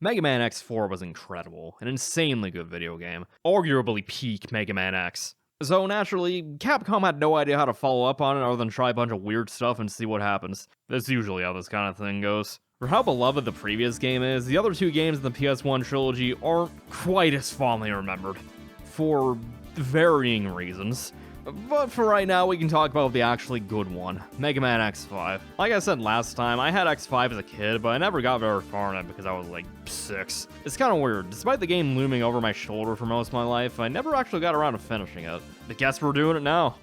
Mega Man X4 was incredible, an insanely good video game, arguably peak Mega Man X. So naturally, Capcom had no idea how to follow up on it other than try a bunch of weird stuff and see what happens. That's usually how this kind of thing goes. For how beloved the previous game is, the other two games in the PS1 trilogy aren't quite as fondly remembered. For varying reasons. But for right now, we can talk about the actually good one, Mega Man X5. Like I said last time, I had X5 as a kid, but I never got very far in it because I was like 6. It's kind of weird. Despite the game looming over my shoulder for most of my life, I never actually got around to finishing it. But guess we're doing it now.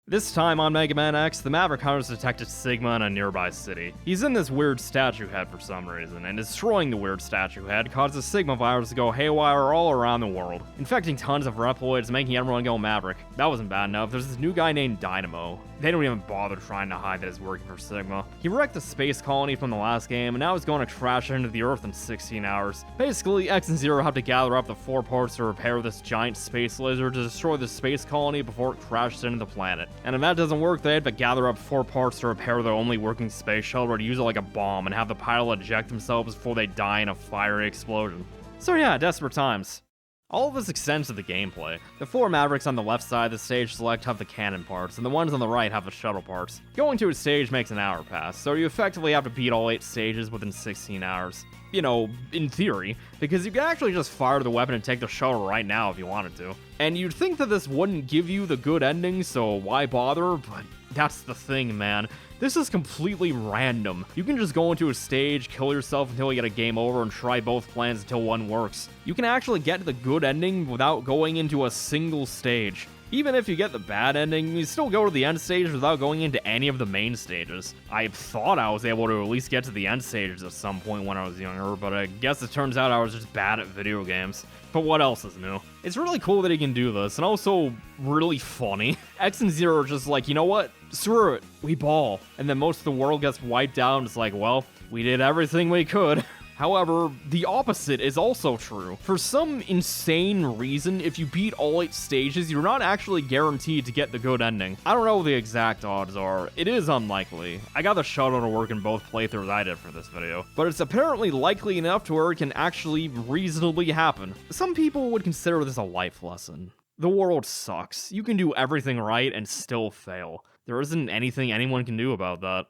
This time on Mega Man X, the Maverick hunters detected Sigma in a nearby city. He's in this weird statue head for some reason, and destroying the weird statue head causes Sigma virus to go haywire all around the world, infecting tons of Reploids, making everyone go Maverick. That wasn't bad enough, there's this new guy named Dynamo. They don't even bother trying to hide that he's working for Sigma. He wrecked the space colony from the last game, and now he's going to crash into the Earth in 16 hours. Basically, X and Zero have to gather up the 4 parts to repair this giant space lizard to destroy the space colony before it crashes into the planet. And if that doesn't work, they have to gather up 4 parts to repair their only working space shuttle or to use it like a bomb and have the pilot eject themselves before they die in a fiery explosion. So yeah, desperate times. All of this extends to the gameplay. The 4 Mavericks on the left side of the stage select have the cannon parts, and the ones on the right have the shuttle parts. Going to a stage makes an hour pass, so you effectively have to beat all 8 stages within 16 hours. You know, in theory, because you can actually just fire the weapon and take the shuttle right now if you wanted to. And you'd think that this wouldn't give you the good ending, so why bother? But that's the thing, man. This is completely random. You can just go into a stage, kill yourself until you get a game over, and try both plans until one works. You can actually get to the good ending without going into a single stage. Even if you get the bad ending, you still go to the end stage without going into any of the main stages. I thought I was able to at least get to the end stages at some point when I was younger, but I guess it turns out I was just bad at video games. But what else is new? It's really cool that he can do this, and also really funny. X and Zero are just like, you know what? Screw it, we ball. And then most of the world gets wiped out, and it's like, well, we did everything we could. However, the opposite is also true. For some insane reason, if you beat all 8 stages, you're not actually guaranteed to get the good ending. I don't know what the exact odds are. It is unlikely. I got the shuttle to work in both playthroughs I did for this video, but it's apparently likely enough to where it can actually reasonably happen. Some people would consider this a life lesson. The world sucks. You can do everything right and still fail. There isn't anything anyone can do about that.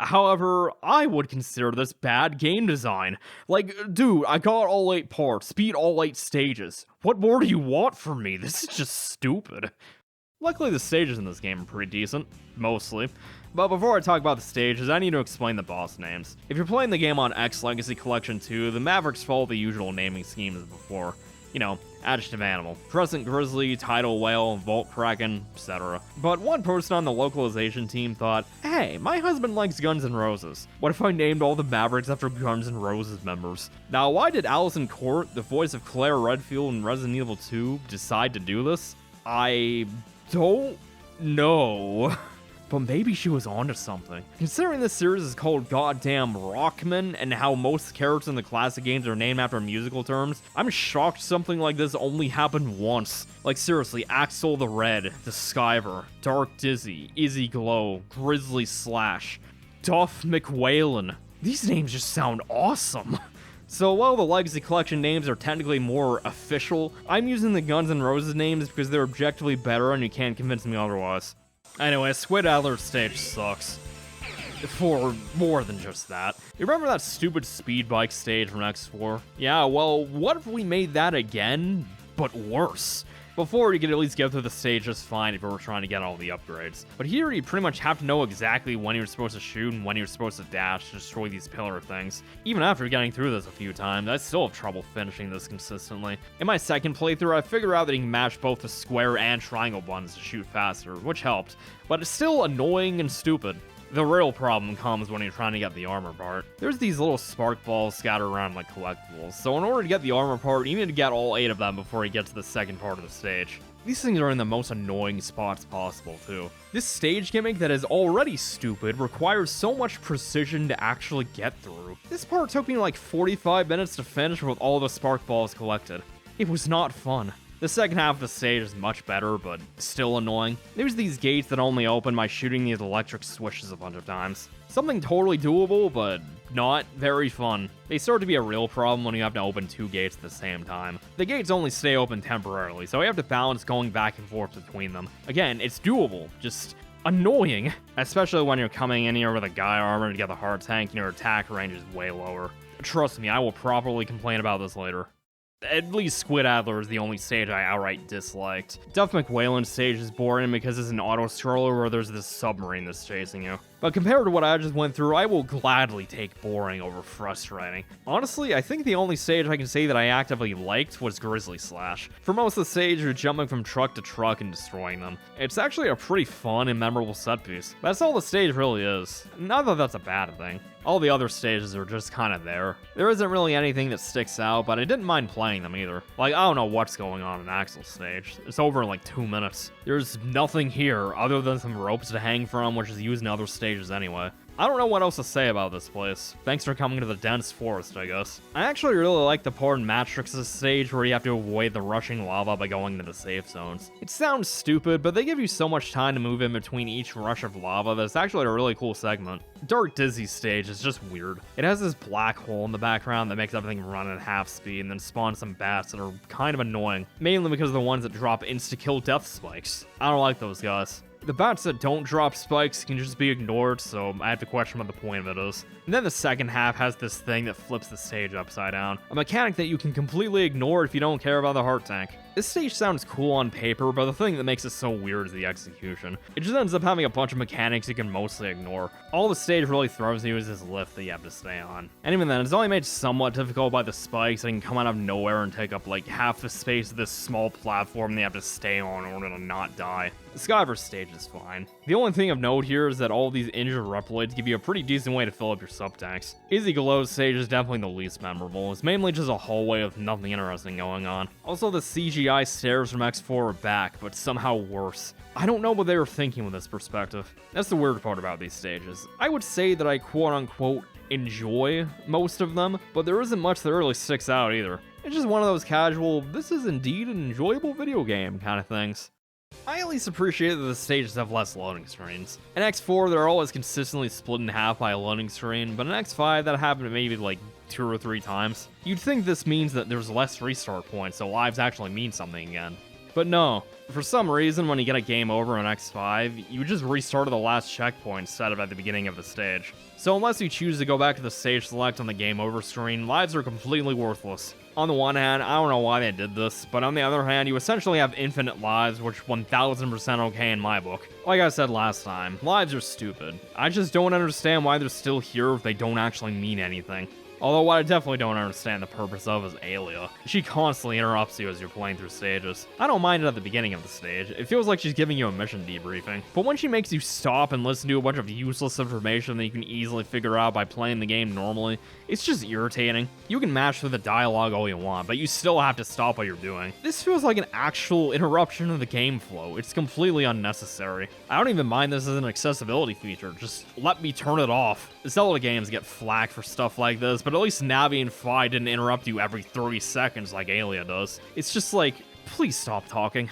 However, I would consider this bad game design. Like, dude, I got all 8 parts, beat all 8 stages. What more do you want from me? This is just stupid. Luckily, the stages in this game are pretty decent. Mostly. But before I talk about the stages, I need to explain the boss names. If you're playing the game on X Legacy Collection 2, the Mavericks follow the usual naming scheme as before. You know, adjective animal, crescent grizzly, tidal whale, volt kraken, etc. But one person on the localization team thought, hey, my husband likes Guns N' Roses. What if I named all the Mavericks after Guns N' Roses members? Now, why did Allison Court, the voice of Claire Redfield in Resident Evil 2, decide to do this? I don't know. But maybe she was onto something. Considering this series is called Goddamn Rockman, and how most characters in the classic games are named after musical terms, I'm shocked something like this only happened once. Like seriously, Axel the Red, the Skyver, Dark Dizzy, Izzy Glow, Grizzly Slash, Duff McWhalen. These names just sound awesome. So while the Legacy Collection names are technically more official, I'm using the Guns N' Roses names because they're objectively better and you can't convince me otherwise. Anyway, Squid Adler's stage sucks. For more than just that. You remember that stupid speed bike stage from X4? Yeah, well, what if we made that again, but worse? Before, you could at least get through the stage just fine if you were trying to get all the upgrades. But here, you pretty much have to know exactly when you're supposed to shoot and when you're supposed to dash to destroy these pillar things. Even after getting through this a few times, I still have trouble finishing this consistently. In my second playthrough, I figured out that you can mash both the square and triangle buttons to shoot faster, which helped. But it's still annoying and stupid. The real problem comes when you're trying to get the armor part. There's these little spark balls scattered around like collectibles, so in order to get the armor part, you need to get all 8 of them before you get to the second part of the stage. These things are in the most annoying spots possible, too. This stage gimmick that is already stupid requires so much precision to actually get through. This part took me like 45 minutes to finish with all the spark balls collected. It was not fun. The second half of the stage is much better, but still annoying. There's these gates that only open by shooting these electric swishes a bunch of times. Something totally doable, but not very fun. They start to be a real problem when you have to open 2 gates at the same time. The gates only stay open temporarily, so you have to balance going back and forth between them. Again, it's doable, just annoying, especially when you're coming in here with a guy armor to get the hard tank and your attack range is way lower. Trust me, I will properly complain about this later. At least Squid Adler is the only stage I outright disliked. Duff McWhalen's stage is boring because it's an auto-scroller where there's this submarine that's chasing you. But compared to what I just went through, I will gladly take boring over frustrating. Honestly, I think the only stage I can say that I actively liked was Grizzly Slash. For most of the stage, you're jumping from truck to truck and destroying them. It's actually a pretty fun and memorable set piece. That's all the stage really is. Not that that's a bad thing. All the other stages are just kind of there. There isn't really anything that sticks out, but I didn't mind playing them either. Like, I don't know what's going on in Axel's stage. It's over in like 2 minutes. There's nothing here other than some ropes to hang from, which is used in other stages anyway. I don't know what else to say about this place. Thanks for coming to the dense forest, I guess. I actually really like the part in Matrix's stage where you have to avoid the rushing lava by going into the safe zones. It sounds stupid, but they give you so much time to move in between each rush of lava that it's actually a really cool segment. Dark Dizzy's stage is just weird. It has this black hole in the background that makes everything run at half speed and then spawns some bats that are kind of annoying, mainly because of the ones that drop insta-kill death spikes. I don't like those guys. The bats that don't drop spikes can just be ignored, so I have to question what the point of it is. And then the second half has this thing that flips the stage upside down, a mechanic that you can completely ignore if you don't care about the heart tank. This stage sounds cool on paper, but the thing that makes it so weird is the execution. It just ends up having a bunch of mechanics you can mostly ignore. All the stage really throws you is this lift that you have to stay on. And even then, it's only made somewhat difficult by the spikes that can come out of nowhere and take up like half the space of this small platform they have to stay on in order to not die. The Skyverse stage is fine. The only thing of note here is that all of these injured Reploids give you a pretty decent way to fill up your sub-tanks. Izzy Glow's stage is definitely the least memorable. It's mainly just a hallway with nothing interesting going on. Also, the CGI stairs from X4 are back, but somehow worse. I don't know what they were thinking with this perspective. That's the weird part about these stages. I would say that I quote-unquote enjoy most of them, but there isn't much that really sticks out either. It's just one of those casual, this is indeed an enjoyable video game kind of things. I at least appreciate that the stages have less loading screens. In X4, they're always consistently split in half by a loading screen, but in X5, that happened maybe like 2 or 3 times. You'd think this means that there's less restart points, so lives actually mean something again. But no, for some reason, when you get a game over in X5, you just restart at the last checkpoint instead of at the beginning of the stage. So unless you choose to go back to the stage select on the game over screen, lives are completely worthless. On the one hand, I don't know why they did this, but on the other hand, you essentially have infinite lives, which 1000% okay in my book. Like I said last time, lives are stupid. I just don't understand why they're still here if they don't actually mean anything. Although what I definitely don't understand the purpose of is Alia. She constantly interrupts you as you're playing through stages. I don't mind it at the beginning of the stage. It feels like she's giving you a mission debriefing. But when she makes you stop and listen to a bunch of useless information that you can easily figure out by playing the game normally, it's just irritating. You can mash through the dialogue all you want, but you still have to stop what you're doing. This feels like an actual interruption of the game flow. It's completely unnecessary. I don't even mind this as an accessibility feature. Just let me turn it off. Zelda games get flack for stuff like this, but at least Navi and Fi didn't interrupt you every 30 seconds like Alia does. It's just like, please stop talking.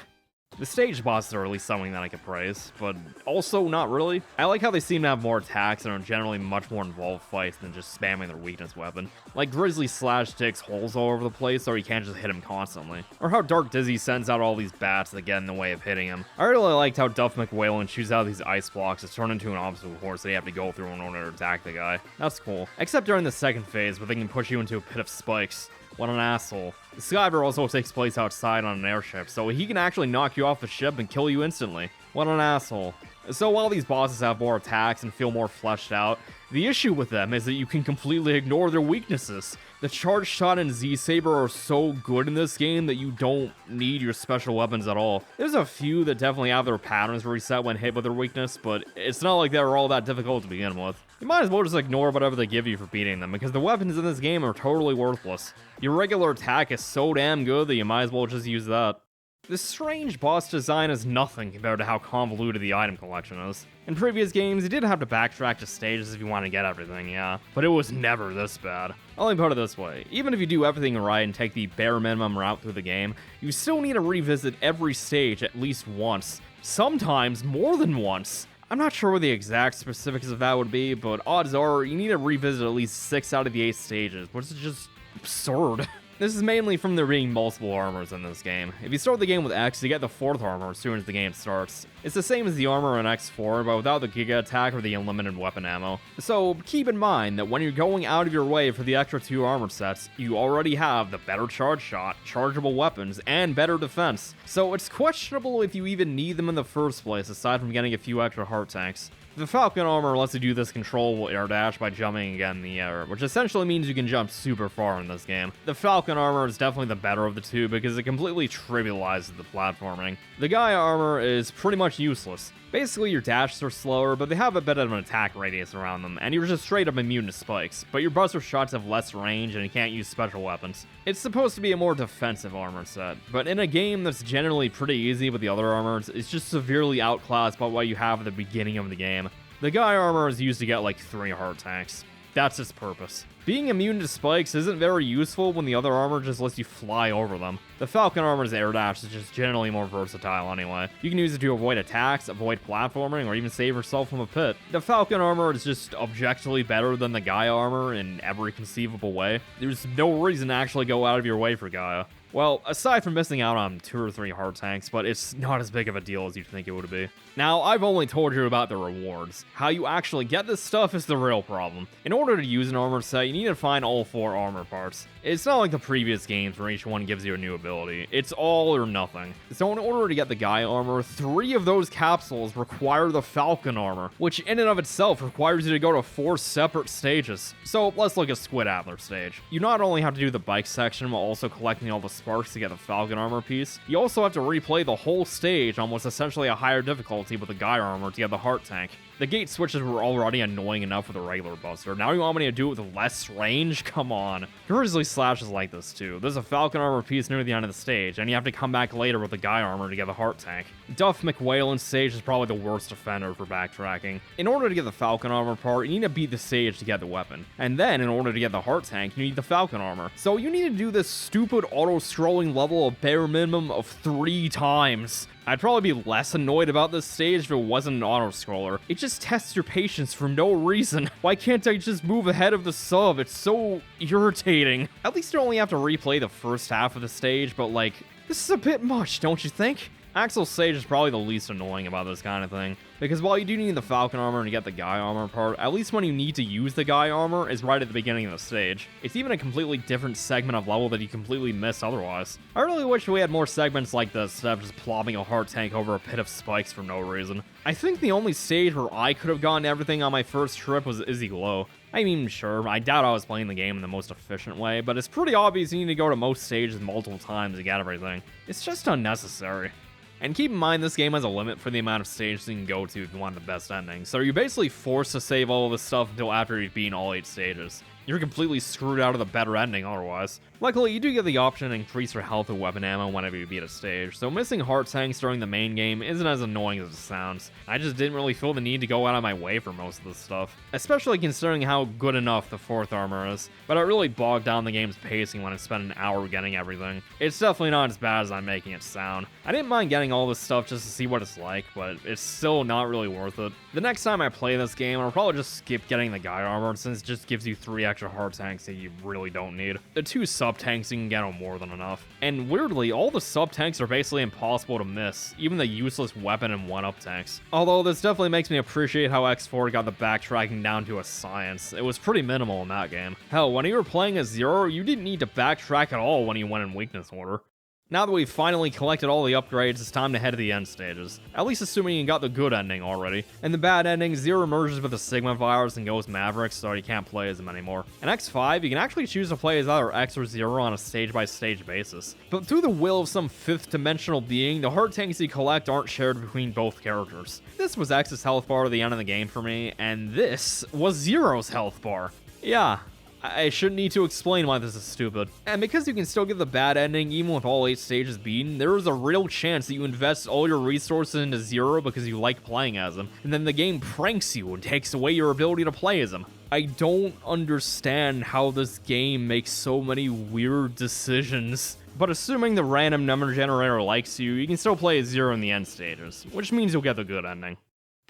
The stage bosses are at least something that I could praise, but also not really. I like how they seem to have more attacks and are generally much more involved fights than just spamming their weakness weapon. Like Grizzly Slash digs holes all over the place so you can't just hit him constantly. Or how Dark Dizzy sends out all these bats that get in the way of hitting him. I really liked how Duff McWhalen shoots out these ice blocks that turn into an obstacle course that you have to go through in order to attack the guy. That's cool. Except during the second phase where they can push you into a pit of spikes. What an asshole. The Skyver also takes place outside on an airship, so he can actually knock you off the ship and kill you instantly. What an asshole. So while these bosses have more attacks and feel more fleshed out, the issue with them is that you can completely ignore their weaknesses. The Charge Shot and Z-Saber are so good in this game that you don't need your special weapons at all. There's a few that definitely have their patterns reset when hit with their weakness, but it's not like they're all that difficult to begin with. You might as well just ignore whatever they give you for beating them, because the weapons in this game are totally worthless. Your regular attack is so damn good that you might as well just use that. This strange boss design is nothing compared to how convoluted the item collection is. In previous games, you did have to backtrack to stages if you want to get everything, yeah, but it was never this bad. Let me put it this way, even if you do everything right and take the bare minimum route through the game, you still need to revisit every stage at least once, sometimes more than once. I'm not sure what the exact specifics of that would be, but odds are you need to revisit at least 6 out of the 8 stages, which is just absurd. This is mainly from there being multiple armors in this game. If you start the game with X, you get the 4th armor as soon as the game starts. It's the same as the armor in X4, but without the Giga attack or the unlimited weapon ammo. So keep in mind that when you're going out of your way for the extra 2 armor sets, you already have the better charge shot, chargeable weapons, and better defense. So it's questionable if you even need them in the first place aside from getting a few extra heart tanks. The Falcon armor lets you do this controllable air dash by jumping again in the air, which essentially means you can jump super far in this game. The Falcon armor is definitely the better of the two because it completely trivializes the platforming. The Gaia armor is pretty much useless. Basically, your dashes are slower, but they have a bit of an attack radius around them, and you're just straight up immune to spikes, but your buster shots have less range and you can't use special weapons. It's supposed to be a more defensive armor set, but in a game that's generally pretty easy with the other armors, it's just severely outclassed by what you have at the beginning of the game. The Gaia armor is used to get like 3 heart tanks. That's its purpose. Being immune to spikes isn't very useful when the other armor just lets you fly over them. The Falcon armor's air dash is just generally more versatile anyway. You can use it to avoid attacks, avoid platforming, or even save yourself from a pit. The Falcon armor is just objectively better than the Gaia armor in every conceivable way. There's no reason to actually go out of your way for Gaia. Well, aside from missing out on 2 or 3 heart tanks, but it's not as big of a deal as you'd think it would be. Now, I've only told you about the rewards. How you actually get this stuff is the real problem. In order to use an armor set, you need to find all 4 armor parts. It's not like the previous games where each one gives you a new ability. It's all or nothing. So in order to get the Gaia armor, 3 of those capsules require the Falcon armor, which in and of itself requires you to go to 4 separate stages. So let's look at Squid Adler stage. You not only have to do the bike section while also collecting all the sparks to get the Falcon armor piece, you also have to replay the whole stage on what's essentially a higher difficulty with the Gaia armor to get the heart tank. The gate switches were already annoying enough with a regular buster. Now you want me to do it with less range? Come on. Grizzly Slash is like this too. There's a Falcon armor piece near the end of the stage, and you have to come back later with the Gaia armor to get the heart tank. Duff McWhalen stage is probably the worst offender for backtracking. In order to get the Falcon armor part, you need to beat the stage to get the weapon. And then, in order to get the heart tank, you need the Falcon armor. So you need to do this stupid auto-scrolling level a bare minimum of 3 times. I'd probably be less annoyed about this stage if it wasn't an auto-scroller. It just tests your patience for no reason. Why can't I just move ahead of the sub? It's so irritating. At least you only have to replay the first half of the stage, but like, this is a bit much, don't you think? Axel's stage is probably the least annoying about this kind of thing, because while you do need the Falcon armor to get the Gaia armor part, at least when you need to use the Gaia armor is right at the beginning of the stage. It's even a completely different segment of level that you completely miss otherwise. I really wish we had more segments like this instead of just plopping a heart tank over a pit of spikes for no reason. I think the only stage where I could have gotten everything on my first trip was Izzy Glow. I mean, sure, I doubt I was playing the game in the most efficient way, but it's pretty obvious you need to go to most stages multiple times to get everything. It's just unnecessary. And keep in mind, this game has a limit for the amount of stages you can go to if you want the best ending, so you're basically forced to save all of this stuff until after you've beaten all 8 stages. You're completely screwed out of the better ending otherwise. Luckily, you do get the option to increase your health or weapon ammo whenever you beat a stage, so missing heart tanks during the main game isn't as annoying as it sounds. I just didn't really feel the need to go out of my way for most of this stuff, especially considering how good enough the 4th armor is, but it really bogged down the game's pacing when I spent an hour getting everything. It's definitely not as bad as I'm making it sound. I didn't mind getting all this stuff just to see what it's like, but it's still not really worth it. The next time I play this game, I'll probably just skip getting the Gaia armor since it just gives you 3 extra heart tanks that you really don't need. The 2 sub-tanks you can get are more than enough. And weirdly, all the sub-tanks are basically impossible to miss, even the useless weapon and 1-up tanks. Although this definitely makes me appreciate how X4 got the backtracking down to a science. It was pretty minimal in that game. Hell, when you were playing as Zero, you didn't need to backtrack at all when you went in weakness order. Now that we've finally collected all the upgrades, it's time to head to the end stages. At least assuming you got the good ending already. In the bad ending, Zero merges with the Sigma virus and goes Maverick, so you can't play as him anymore. In X5, you can actually choose to play as either X or Zero on a stage-by-stage basis. But through the will of some 5th-dimensional being, the heart tanks you collect aren't shared between both characters. This was X's health bar at the end of the game for me, and this was Zero's health bar. Yeah, I shouldn't need to explain why this is stupid. And because you can still get the bad ending even with all 8 stages beaten, there is a real chance that you invest all your resources into Zero because you like playing as him, and then the game pranks you and takes away your ability to play as him. I don't understand how this game makes so many weird decisions. But assuming the random number generator likes you, you can still play as Zero in the end stages, which means you'll get the good ending.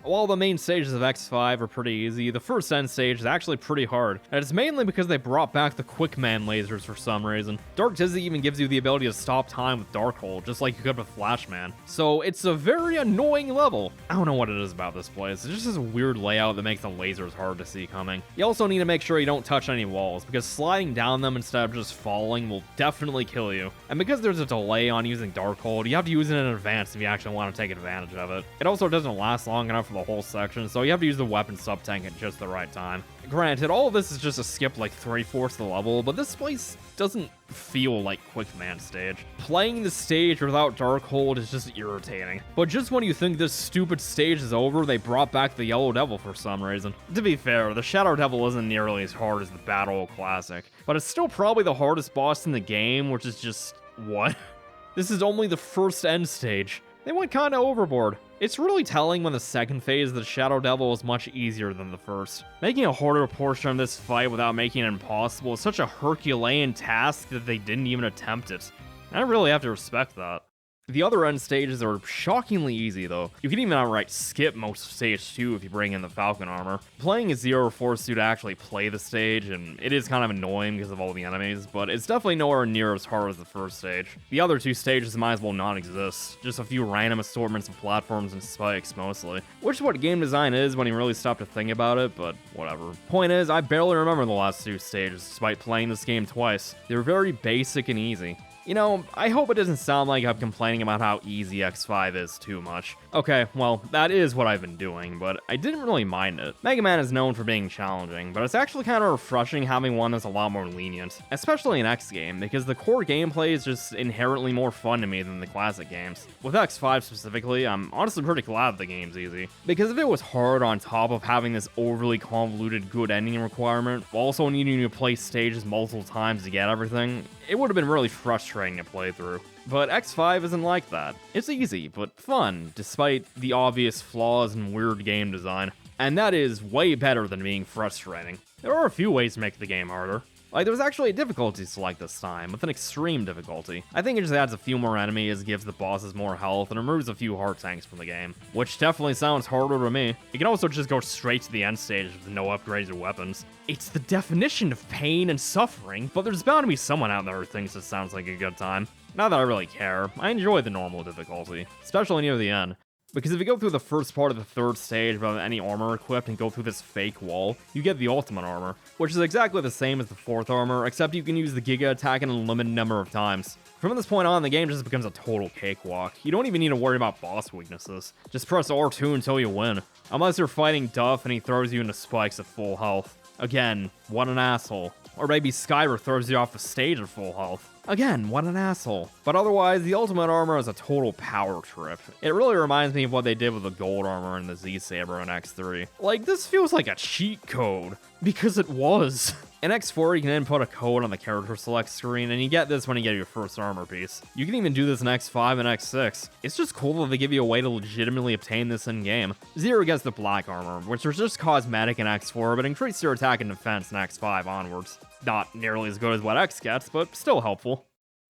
While the main stages of X5 are pretty easy, the first end stage is actually pretty hard, and it's mainly because they brought back the quick man lasers for some reason. Dark Dizzy even gives you the ability to stop time with Darkhold, just like you could with Flashman. So it's a very annoying level. I don't know what it is about this place, it's just this weird layout that makes the lasers hard to see coming. You also need to make sure you don't touch any walls, because sliding down them instead of just falling will definitely kill you. And because there's a delay on using Darkhold, you have to use it in advance if you actually want to take advantage of it. It also doesn't last long enough for the whole section, so you have to use the weapon sub-tank at just the right time. Granted, all of this is just a skip like 3/4 of the level, but this place doesn't feel like Quick Man stage. Playing the stage without Darkhold is just irritating. But just when you think this stupid stage is over, they brought back the Yellow Devil for some reason. To be fair, the Shadow Devil isn't nearly as hard as the Battle Classic, but it's still probably the hardest boss in the game, which is just... what? This is only the first end stage. They went kinda overboard. It's really telling when the second phase of the Shadow Devil is much easier than the first. Making a harder portion of this fight without making it impossible is such a Herculean task that they didn't even attempt it. I really have to respect that. The other end stages are shockingly easy though. You can even outright skip most of stage 2 if you bring in the Falcon armor. Playing as Zero forces you to actually play the stage, and it is kind of annoying because of all the enemies, but it's definitely nowhere near as hard as the first stage. The other 2 stages might as well not exist, just a few random assortments of platforms and spikes mostly. Which is what game design is when you really stop to think about it, but whatever. Point is, I barely remember the last 2 stages despite playing this game twice. They're very basic and easy. You know, I hope it doesn't sound like I'm complaining about how easy X5 is too much. Okay, well, that is what I've been doing, but I didn't really mind it. Mega Man is known for being challenging, but it's actually kind of refreshing having one that's a lot more lenient, especially in X game, because the core gameplay is just inherently more fun to me than the classic games. With X5 specifically, I'm honestly pretty glad the game's easy, because if it was hard on top of having this overly convoluted good ending requirement, while also needing to play stages multiple times to get everything, it would have been really frustrating to play through. But X5 isn't like that. It's easy, but fun, despite the obvious flaws and weird game design. And that is way better than being frustrating. There are a few ways to make the game harder. Like, there was actually a difficulty select this time, with an extreme difficulty. I think it just adds a few more enemies, gives the bosses more health, and removes a few heart tanks from the game. Which definitely sounds harder to me. You can also just go straight to the end stage with no upgrades or weapons. It's the definition of pain and suffering, but there's bound to be someone out there who thinks this sounds like a good time. Not that I really care, I enjoy the normal difficulty, especially near the end. Because if you go through the first part of the third stage without any armor equipped and go through this fake wall, you get the ultimate armor, which is exactly the same as the fourth armor, except you can use the Giga attack an unlimited number of times. From this point on, the game just becomes a total cakewalk. You don't even need to worry about boss weaknesses. Just press R2 until you win. Unless you're fighting Duff and he throws you into spikes at full health. Again, what an asshole. Or maybe Skyra throws you off the stage at full health. Again, what an asshole. But otherwise, the ultimate armor is a total power trip. It really reminds me of what they did with the gold armor and the Z-Saber in X3. Like, this feels like a cheat code. Because it was. In X4, you can input a code on the character select screen, and you get this when you get your first armor piece. You can even do this in X5 and X6. It's just cool that they give you a way to legitimately obtain this in-game. Zero gets the black armor, which was just cosmetic in X4, but increased your attack and defense in X5 onwards. Not nearly as good as what X gets, but still helpful.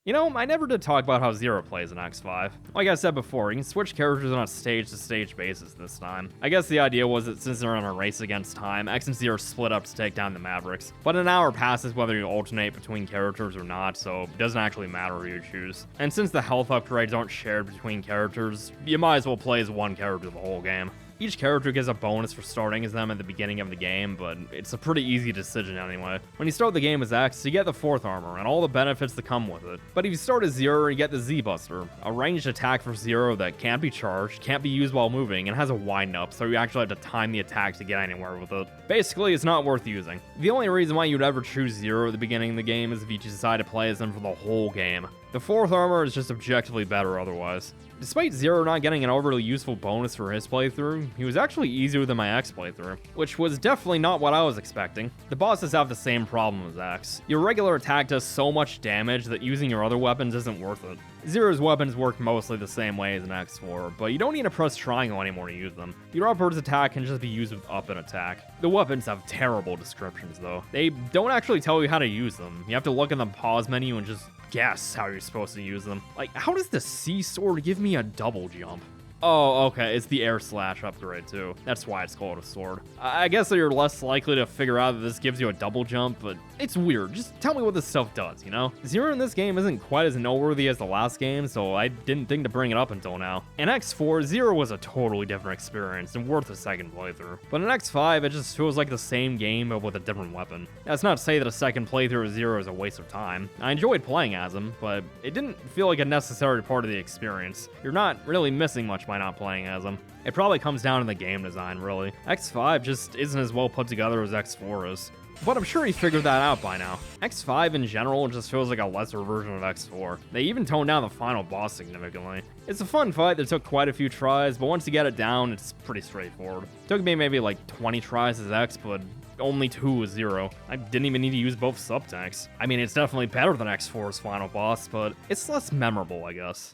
You know, I never did talk about how Zero plays in X5. Like I said before, you can switch characters on a stage-to-stage basis this time. I guess the idea was that since they're in a race against time, X and Zero split up to take down the Mavericks. But an hour passes whether you alternate between characters or not, so it doesn't actually matter who you choose. And since the health upgrades aren't shared between characters, you might as well play as one character the whole game. Each character gets a bonus for starting as them at the beginning of the game, but it's a pretty easy decision anyway. When you start the game as X, you get the fourth armor and all the benefits that come with it. But if you start as Zero, you get the Z-Buster, a ranged attack for Zero that can't be charged, can't be used while moving, and has a wind-up, so you actually have to time the attack to get anywhere with it. Basically, it's not worth using. The only reason why you'd ever choose Zero at the beginning of the game is if you decide to play as them for the whole game. The fourth armor is just objectively better otherwise. Despite Zero not getting an overly useful bonus for his playthrough, he was actually easier than my X playthrough, which was definitely not what I was expecting. The bosses have the same problem as X. Your regular attack does so much damage that using your other weapons isn't worth it. Zero's weapons work mostly the same way as an X4, but you don't need to press triangle anymore to use them. Your upwards attack can just be used with up and attack. The weapons have terrible descriptions though. They don't actually tell you how to use them. You have to look in the pause menu and just guess how you're supposed to use them. Like, how does the C sword give me a double jump? Oh, okay, it's the air slash upgrade too. That's why it's called a sword. I guess that you're less likely to figure out that this gives you a double jump, but it's weird. Just tell me what this stuff does, you know? Zero in this game isn't quite as noteworthy as the last game, so I didn't think to bring it up until now. In X4, Zero was a totally different experience and worth a second playthrough. But in X5, it just feels like the same game but with a different weapon. That's not to say that a second playthrough of Zero is a waste of time. I enjoyed playing as him, but it didn't feel like a necessary part of the experience. You're not really missing much by not playing as him. It probably comes down to the game design, really. X5 just isn't as well put together as X4 is. But I'm sure he figured that out by now. X5 in general just feels like a lesser version of X4. They even toned down the final boss significantly. It's a fun fight that took quite a few tries, but once you get it down, it's pretty straightforward. It took me maybe like 20 tries as X, but only 2 as Zero. I didn't even need to use both sub-tanks. I mean, it's definitely better than X4's final boss, but it's less memorable, I guess.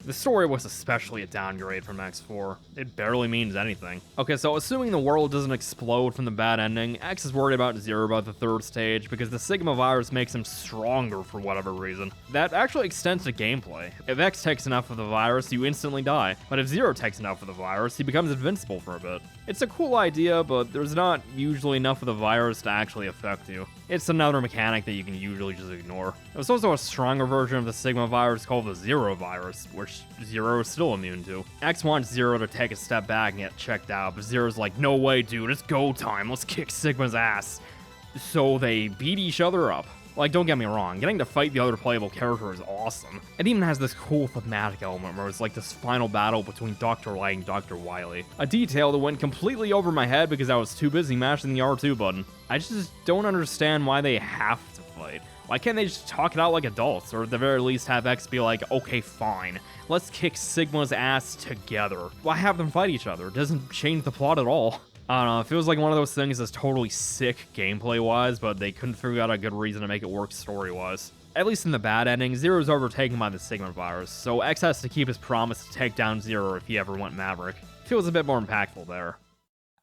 The story was especially a downgrade from X4. It barely means anything. Okay, so assuming the world doesn't explode from the bad ending, X is worried about Zero about the third stage because the Sigma virus makes him stronger for whatever reason. That actually extends to gameplay. If X takes enough of the virus, you instantly die. But if Zero takes enough of the virus, he becomes invincible for a bit. It's a cool idea, but there's not usually enough of the virus to actually affect you. It's another mechanic that you can usually just ignore. There's also a stronger version of the Sigma virus called the Zero virus, which Zero is still immune to. X wants Zero to take a step back and get checked out, but Zero's like, no way dude, it's go time, let's kick Sigma's ass. So they beat each other up. Like, don't get me wrong, getting to fight the other playable character is awesome. It even has this cool thematic element where it's like this final battle between Dr. Light and Dr. Wily. A detail that went completely over my head because I was too busy mashing the R2 button. I just don't understand why they have to fight. Why can't they just talk it out like adults, or at the very least have X be like, okay, fine, let's kick Sigma's ass together. Why have them fight each other? It doesn't change the plot at all. I don't know, it feels like one of those things that's totally sick gameplay-wise, but they couldn't figure out a good reason to make it work story-wise. At least in the bad ending, Zero's overtaken by the Sigma virus, so X has to keep his promise to take down Zero if he ever went Maverick. Feels a bit more impactful there.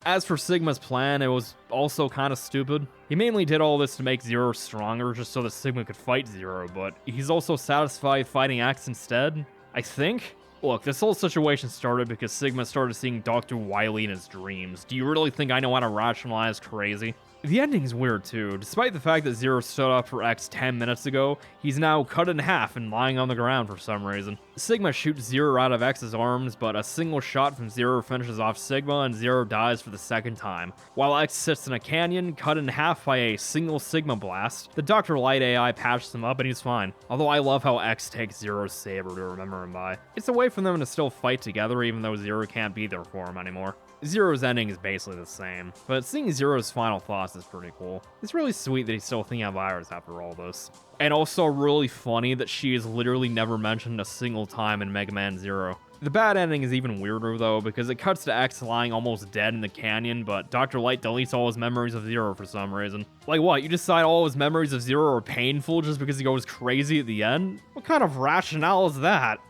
As for Sigma's plan, it was also kind of stupid. He mainly did all this to make Zero stronger just so that Sigma could fight Zero, but he's also satisfied fighting X instead, I think? Look, this whole situation started because Sigma started seeing Dr. Wily in his dreams. Do you really think I know how to rationalize crazy? The ending's weird too. Despite the fact that Zero stood up for X 10 minutes ago, he's now cut in half and lying on the ground for some reason. Sigma shoots Zero out of X's arms, but a single shot from Zero finishes off Sigma and Zero dies for the second time. While X sits in a canyon, cut in half by a single Sigma blast, the Dr. Light AI patches him up and he's fine. Although I love how X takes Zero's saber to remember him by. It's a way for them to still fight together even though Zero can't be there for him anymore. Zero's ending is basically the same, but seeing Zero's final thoughts is pretty cool. It's really sweet that he's still thinking of Iris after all this. And also really funny that she is literally never mentioned a single time in Mega Man Zero. The bad ending is even weirder though, because it cuts to X lying almost dead in the canyon, but Dr. Light deletes all his memories of Zero for some reason. Like what, you decide all his memories of Zero are painful just because he goes crazy at the end? What kind of rationale is that?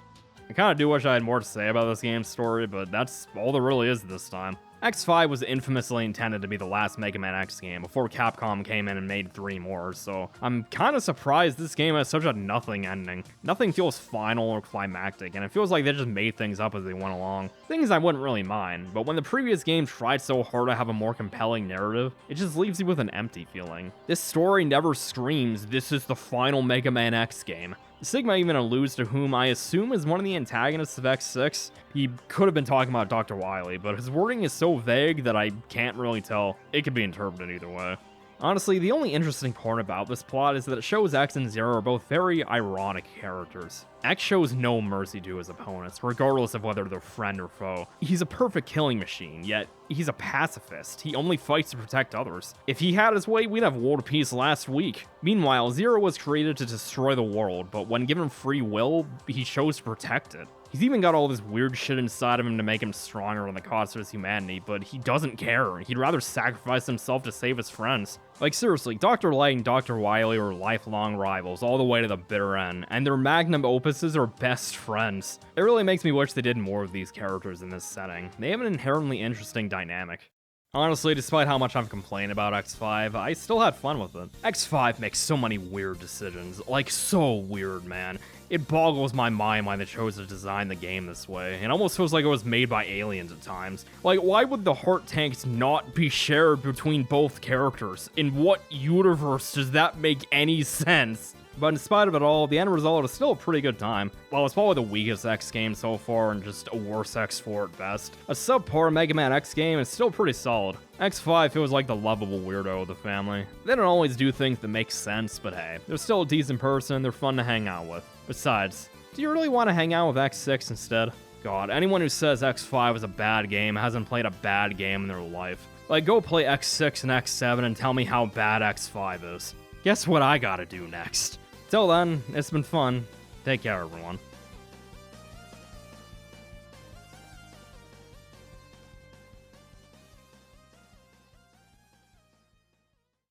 I kinda do wish I had more to say about this game's story, but that's all there really is this time. X5 was infamously intended to be the last Mega Man X game before Capcom came in and made 3 more, so I'm kinda surprised this game has such a nothing ending. Nothing feels final or climactic, and it feels like they just made things up as they went along. Things I wouldn't really mind, but when the previous game tried so hard to have a more compelling narrative, it just leaves you with an empty feeling. This story never screams, this is the final Mega Man X game. Sigma even alludes to whom I assume is one of the antagonists of X6. He could have been talking about Dr. Wily, but his wording is so vague that I can't really tell. It could be interpreted either way. Honestly, the only interesting part about this plot is that it shows X and Zero are both very ironic characters. X shows no mercy to his opponents, regardless of whether they're friend or foe. He's a perfect killing machine, yet he's a pacifist. He only fights to protect others. If he had his way, we'd have world peace last week. Meanwhile, Zero was created to destroy the world, but when given free will, he chose to protect it. He's even got all this weird shit inside of him to make him stronger on the cost of his humanity, but he doesn't care. He'd rather sacrifice himself to save his friends. Like, seriously, Dr. Light and Dr. Wily are lifelong rivals all the way to the bitter end, and their magnum opuses are best friends. It really makes me wish they did more of these characters in this setting. They have an inherently interesting dynamic. Honestly, despite how much I've complained about X5, I still had fun with it. X5 makes so many weird decisions. Like, so weird, man. It boggles my mind why they chose to design the game this way. It almost feels like it was made by aliens at times. Like, why would the heart tanks not be shared between both characters? In what universe does that make any sense? But in spite of it all, the end result is still a pretty good time. While it's probably the weakest X game so far and just a worse X4 at best, a subpar Mega Man X game is still pretty solid. X5 feels like the lovable weirdo of the family. They don't always do things that make sense, but hey, they're still a decent person, they're fun to hang out with. Besides, do you really want to hang out with X6 instead? God, anyone who says X5 is a bad game hasn't played a bad game in their life. Like, go play X6 and X7 and tell me how bad X5 is. Guess what I gotta do next? Till then, it's been fun. Take care, everyone.